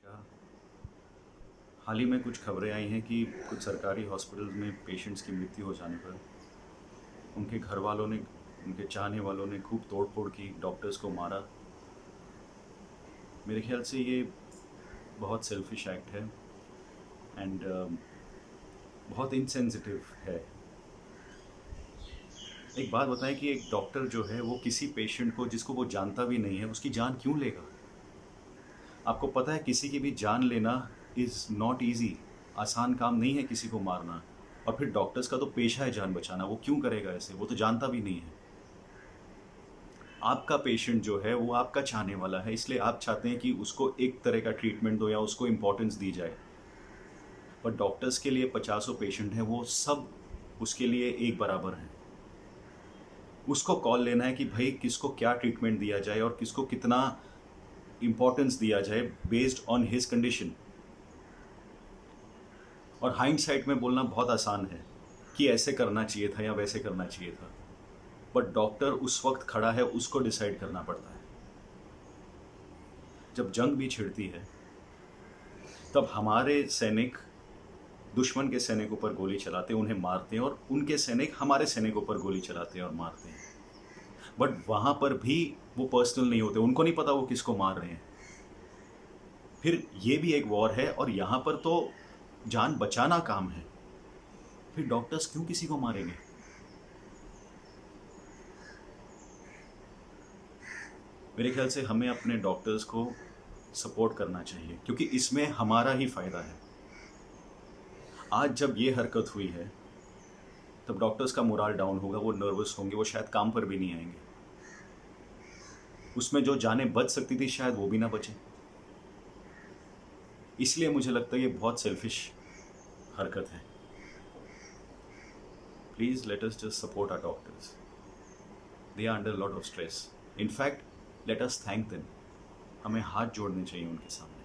नमस्कार। हाल ही में कुछ खबरें आई हैं कि कुछ सरकारी हॉस्पिटल्स में पेशेंट्स की मृत्यु हो जाने पर उनके घर वालों ने, उनके चाहने वालों ने खूब तोड़-फोड़ की, डॉक्टर्स को मारा। मेरे ख्याल से ये बहुत सेल्फिश एक्ट है एंड बहुत इनसेंसिटिव है। एक बात बताएं कि एक डॉक्टर जो है वो किसी पेशेंट को, जिसको वो जानता भी नहीं है, उसकी जान क्यों लेगा? आपको पता है किसी की भी जान लेना इज़ नॉट ईज़ी। आसान काम नहीं है किसी को मारना। और फिर डॉक्टर्स का तो पेशा है जान बचाना, वो क्यों करेगा ऐसे? वो तो जानता भी नहीं है। आपका पेशेंट जो है वो आपका चाहने वाला है, इसलिए आप चाहते हैं कि उसको एक तरह का ट्रीटमेंट दो या उसको इम्पोर्टेंस दी जाए। पर डॉक्टर्स के लिए पचासों पेशेंट हैं, वो सब उसके लिए एक बराबर हैं। उसको कॉल लेना है कि भाई किसको क्या ट्रीटमेंट दिया जाए और किसको कितना इम्पोर्टेंस दिया जाए बेस्ड ऑन हिज कंडीशन। और हाइंडसाइट में बोलना बहुत आसान है कि ऐसे करना चाहिए था या वैसे करना चाहिए था, बट डॉक्टर उस वक्त खड़ा है, उसको डिसाइड करना पड़ता है। जब जंग भी छिड़ती है तब हमारे सैनिक दुश्मन के सैनिकों पर गोली चलाते हैं, उन्हें मारते हैं, और उनके सैनिक हमारे सैनिकों पर गोली चलाते हैं और मारते हैं। बट वहां पर भी वो पर्सनल नहीं होते, उनको नहीं पता वो किसको मार रहे हैं। फिर ये भी एक वॉर है और यहां पर तो जान बचाना काम है। फिर डॉक्टर्स क्यों किसी को मारेंगे? मेरे ख्याल से हमें अपने डॉक्टर्स को सपोर्ट करना चाहिए, क्योंकि इसमें हमारा ही फायदा है। आज जब ये हरकत हुई है तब डॉक्टर्स का मोराल डाउन होगा, वो नर्वस होंगे, वो शायद काम पर भी नहीं आएंगे। उसमें जो जानें बच सकती थी शायद वो भी ना बचे। इसलिए मुझे लगता है ये बहुत सेल्फिश हरकत है। Please let us just support our doctors. They are under lot of stress. In fact let us thank them. हमें हाथ जोड़ने चाहिए उनके सामने।